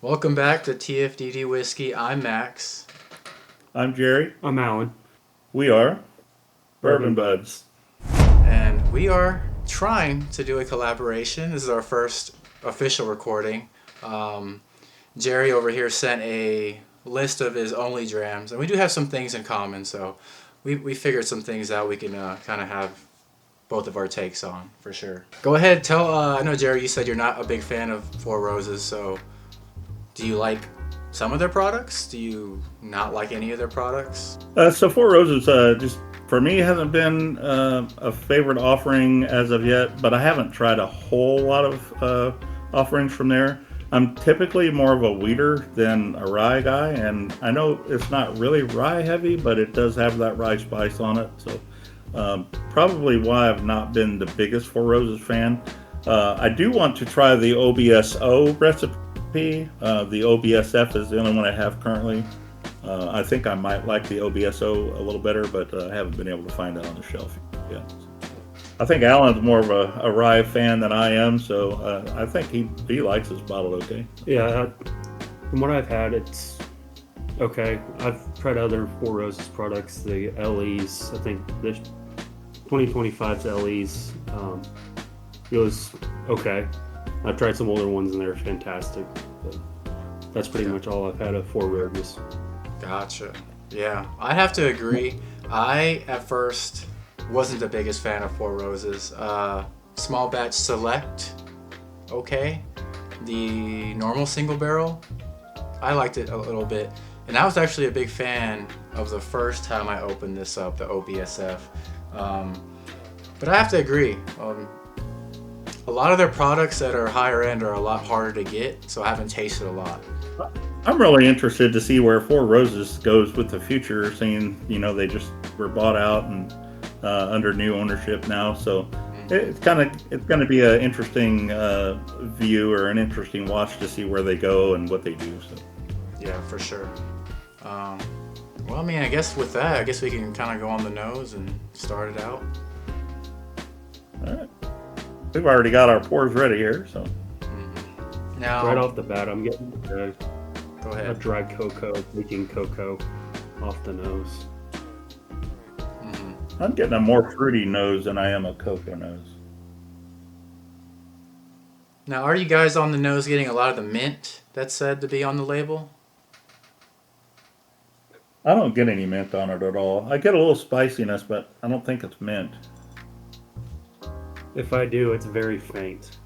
Welcome back to TFDD Whiskey. I'm Max. I'm Jerry. I'm Alan. We are Bourbon Bourbon Buds. And we are trying to do a collaboration. This is our first official recording. Jerry over here sent a list of his only drams, and we do have some things in common, so we figured some things out we can kind of have both of our takes on, for sure. Go ahead, tell, I know Jerry, you said you're not a big fan of Four Roses, so do you like some of their products? Do you not like any of their products? So Four Roses, just for me, hasn't been a favorite offering as of yet, but I haven't tried a whole lot of offerings from there. I'm typically more of a wheater than a rye guy, and I know it's not really rye heavy, but it does have that rye spice on it. So probably why I've not been the biggest Four Roses fan. I do want to try the OBSO recipe. The OBSF is the only one I have currently. I think I might like the OBSO a little better, but I haven't been able to find it on the shelf yet. I think Alan's more of a rye fan than I am, so I think he likes his bottle okay. Yeah, from what I've had, it's okay. I've tried other Four Roses products, the LEs. I think the 2025's LEs. It was okay. I've tried some older ones and they're fantastic. But that's pretty much all I've had of Four Roses. Gotcha. Yeah, I have to agree. I, at first, wasn't the biggest fan of Four Roses. Small batch select, okay. The normal single barrel, I liked it a little bit. And I was actually a big fan of the first time I opened this up, the OBSF. But I have to agree. A lot of their products that are higher end are a lot harder to get, so I haven't tasted a lot. I'm really interested to see where Four Roses goes with the future, seeing they just were bought out and under new ownership now. So it's going to be an interesting view or an interesting watch to see where they go and what they do. So yeah, for sure. Well, I mean, I guess with that, I guess we can kind of go on the nose and start it out. All right. We've already got our pours ready here, so. Now, Right off the bat, I'm getting go ahead. a dry cocoa, baking cocoa off the nose. I'm getting a more fruity nose than I am a cocoa nose. Now, are you guys on the nose getting a lot of the mint that's said to be on the label? I don't get any mint on it at all. I get a little spiciness, but I don't think it's mint. If I do, it's very faint.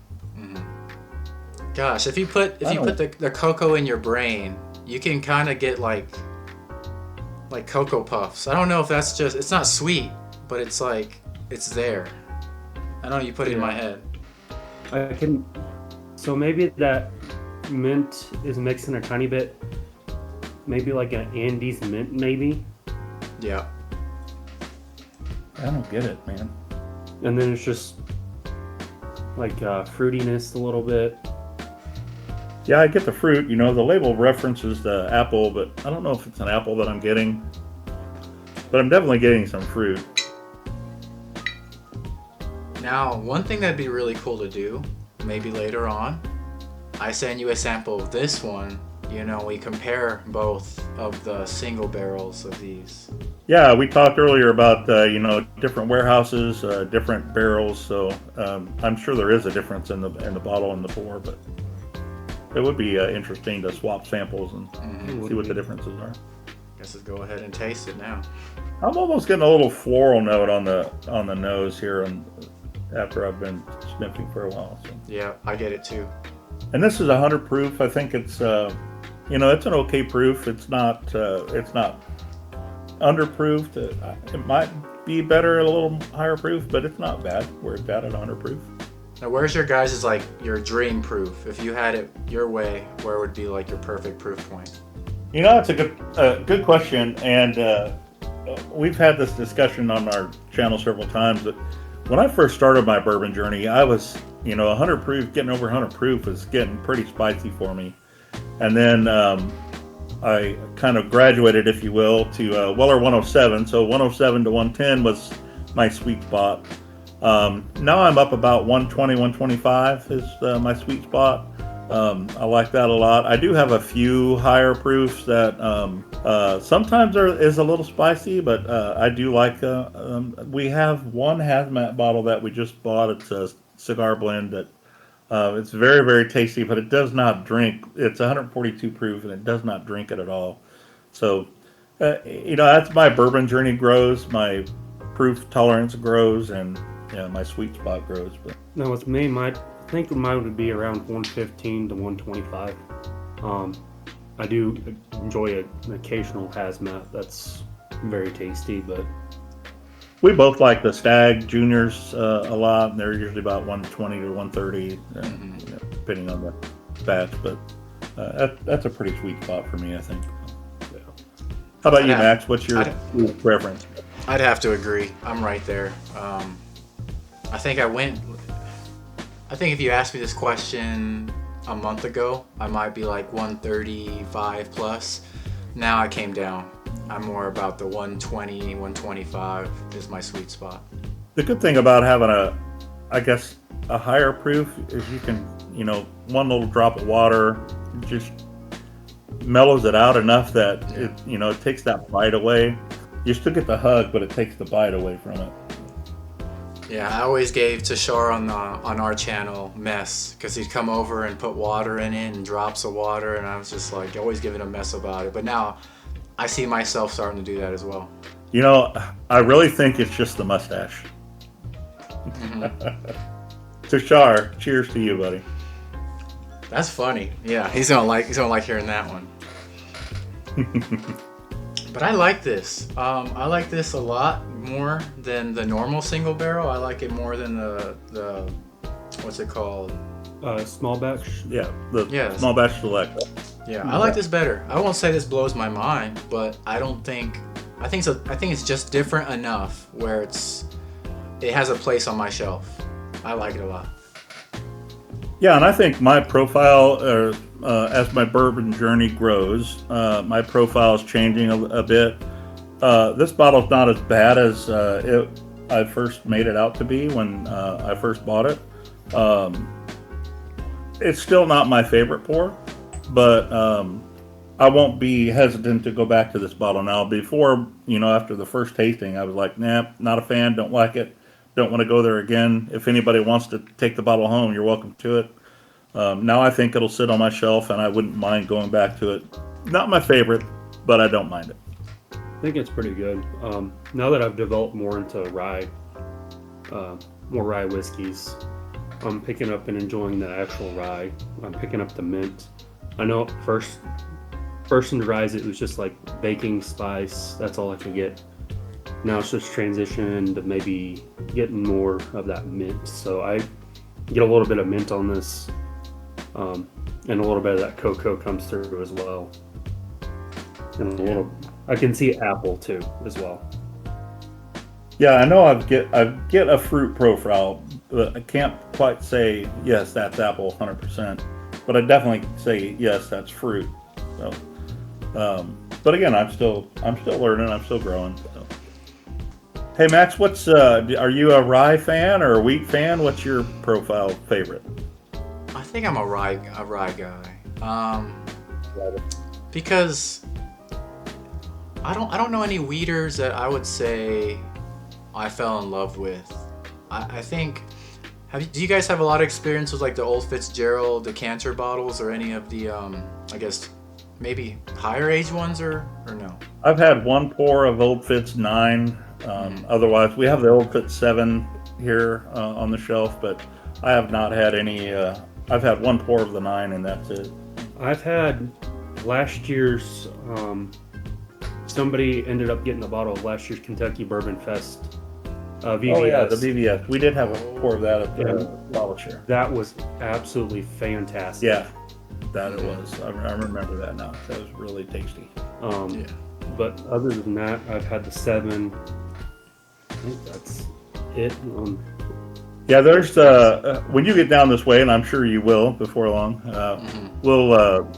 Gosh, if you put the cocoa in your brain, you can kind of get like Cocoa Puffs. I don't know if that's just, it's not sweet, but it's like, it's there. I don't know, you put it in my head. So maybe that mint is mixing a tiny bit, maybe like an Andes mint, maybe. Yeah. I don't get it, man. And then it's just like fruitiness a little bit. Yeah, I get the fruit. The label references the apple, but I don't know if it's an apple that I'm getting. But I'm definitely getting some fruit. Now, one thing that'd be really cool to do, maybe later on, I send you a sample of this one. We compare both of the single barrels of these. Yeah, we talked earlier about different warehouses, different barrels. So I'm sure there is a difference in the bottle and the pour, but it would be interesting to swap samples and see what the differences are. Guess let's go ahead and taste it now. I'm almost getting a little floral note on the nose here, after I've been sniffing for a while. So. Yeah, I get it too. And this is 100 proof. I think it's it's an okay proof. It's not underproofed. It might be better at a little higher proof, but it's not bad where it's at 100 proof. Now, where's your guys' your dream proof? If you had it your way, where would be your perfect proof point? It's a good question, and we've had this discussion on our channel several times. That when I first started my bourbon journey, I was 100 proof, getting over 100 proof was getting pretty spicy for me, and then I kind of graduated, if you will, to Weller 107. So 107 to 110 was my sweet spot. Now I'm up about 120, 125 is my sweet spot. I like that a lot. I do have a few higher proofs that sometimes is a little spicy, but I do like. We have one hazmat bottle that we just bought. It's a cigar blend that it's very, very tasty, but it does not drink. It's 142 proof, and it does not drink it at all. So, that's my bourbon journey grows, my proof tolerance grows, and my sweet spot grows. But Now with me, I think mine would be around 115 to 125. I do enjoy an occasional hazmat. That's very tasty, but we both like the Stag Juniors a lot, and they're usually about 120 to 130, depending on the batch. But that's a pretty sweet spot for me, I think. Yeah. How about you, Max? What's your preference? I'd have to agree. I'm right there. I think if you asked me this question a month ago, I might be like 135 plus. Now I came down. I'm more about the 120, 125 is my sweet spot. The good thing about having a higher proof is you can, one little drop of water just mellows it out enough that it takes that bite away. You still get the hug, but it takes the bite away from it. Yeah, I always gave Tashar on our channel mess because he'd come over and put water in it and drops of water, and I was just like always giving a mess about it. But now I see myself starting to do that as well. I really think it's just the mustache. Mm-hmm. Tashar, cheers to you, buddy. That's funny. Yeah, he's gonna like hearing that one. But I like this. I like this a lot more than the normal single barrel. I like it more than the what's it called? Small batch. Yeah, small batch select. Yeah, I like this better. I won't say this blows my mind, but I think it's just different enough where it has a place on my shelf. I like it a lot. Yeah, and I think my profile, as my bourbon journey grows, my profile is changing a bit. This bottle's not as bad as I first made it out to be when I first bought it. It's still not my favorite pour, but I won't be hesitant to go back to this bottle now. Before, after the first tasting, I was like, nah, not a fan, don't like it. Don't want to go there again. If anybody wants to take the bottle home, you're welcome to it. Now I think it'll sit on my shelf, and I wouldn't mind going back to it. Not my favorite, but I don't mind it. I think it's pretty good. Now that I've developed more into rye, more rye whiskeys, I'm picking up and enjoying the actual rye. I'm picking up the mint. I know first into rye, it was just like baking spice. That's all I could get. Now it's just transitioning to maybe getting more of that mint. So I get a little bit of mint on this, and a little bit of that cocoa comes through as well. And I can see apple too as well. Yeah, I know I get a fruit profile, but I can't quite say yes, that's apple 100%. But I definitely say yes, that's fruit. So, but again, I'm still learning. I'm still growing. So. Hey Max, are you a rye fan or a wheat fan? What's your profile favorite? I think I'm a rye guy. Because I don't know any wheaters that I would say I fell in love with. I think do you guys have a lot of experience with like the old Fitzgerald decanter bottles or any of the I guess maybe higher age ones or no? I've had one pour of Old Fitz 9. Otherwise, we have the Old Fitz 7 here on the shelf, but I have not had any. I've had one pour of the 9, and that's it. I've had last year's. Somebody ended up getting a bottle of last year's Kentucky Bourbon Fest. VVS. Oh yeah, the VVS. We did have a pour of that at the bottle share. That was absolutely fantastic. Yeah, that it was. I remember that now. That was really tasty. Yeah. But other than that, I've had the 7. I think that's it. Yeah, there's when you get down this way, and I'm sure you will before long. We'll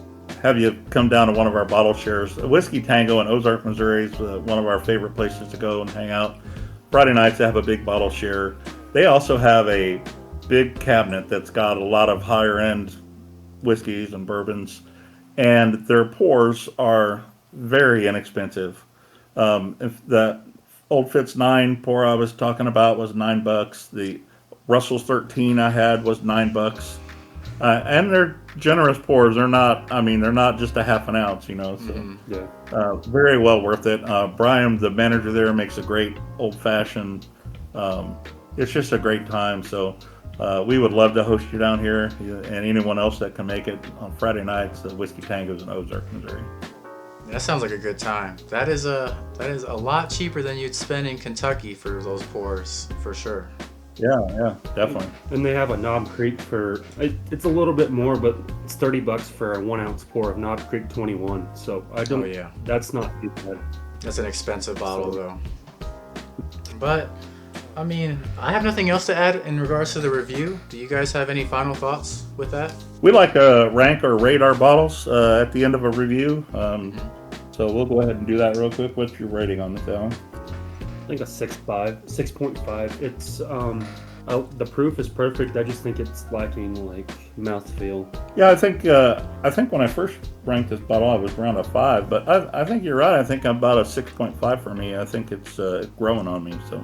have you come down to one of our bottle shares. Whiskey Tango in Ozark, Missouri is one of our favorite places to go and hang out. Friday nights they have a big bottle share. They also have a big cabinet that's got a lot of higher end whiskeys and bourbons, and their pours are very inexpensive. If the Old Fitz 9 pour I was talking about was $9, the Russell's 13 I had was $9. And they're generous pours. They're not. I mean, they're not just a half an ounce. So very well worth it. Brian, the manager there, makes a great old fashioned. It's just a great time. So we would love to host you down here, and anyone else that can make it on Friday nights. The Whiskey Tangos in Ozark, Missouri. That sounds like a good time. That is a lot cheaper than you'd spend in Kentucky for those pours, for sure. Yeah, definitely. And they have a Knob Creek for it's a little bit more, but it's $30 for a 1 ounce pour of Knob Creek 21. So I don't. Oh, yeah. That's not too bad. That's an expensive bottle though. But I mean, I have nothing else to add in regards to the review. Do you guys have any final thoughts with that? We like to rank or rate our bottles at the end of a review. So we'll go ahead and do that real quick. What's your rating on this, Alan? I think a 6.5. It's the proof is perfect. I just think it's lacking like mouthfeel. Yeah, I think when I first ranked this bottle, I was around a 5, but I think you're right. I think I'm about a 6.5 for me. I think it's growing on me, so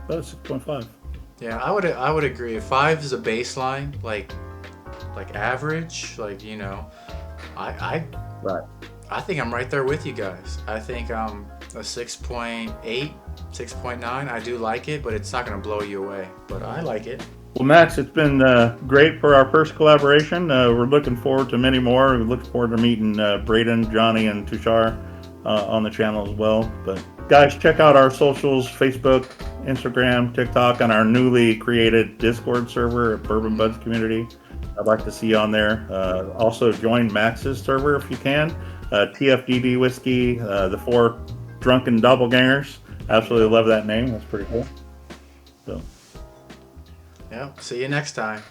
about a 6.5. Yeah, I would agree. 5 is a baseline, like average, Right. I think I'm right there with you guys. I think I'm a 6.8, 6.9. I do like it, but it's not going to blow you away. But I like it. Well, Max, it's been great for our first collaboration. We're looking forward to many more. We look forward to meeting Braden, Johnny, and Tushar on the channel as well. But guys, check out our socials: Facebook, Instagram, TikTok, and our newly created Discord server at Bourbon Buds Community. I'd like to see you on there. Also, join Max's server if you can. TFDD Whiskey, the 4 Drunken Doppelgangers. Absolutely love that name. That's pretty cool. So, yeah, see you next time.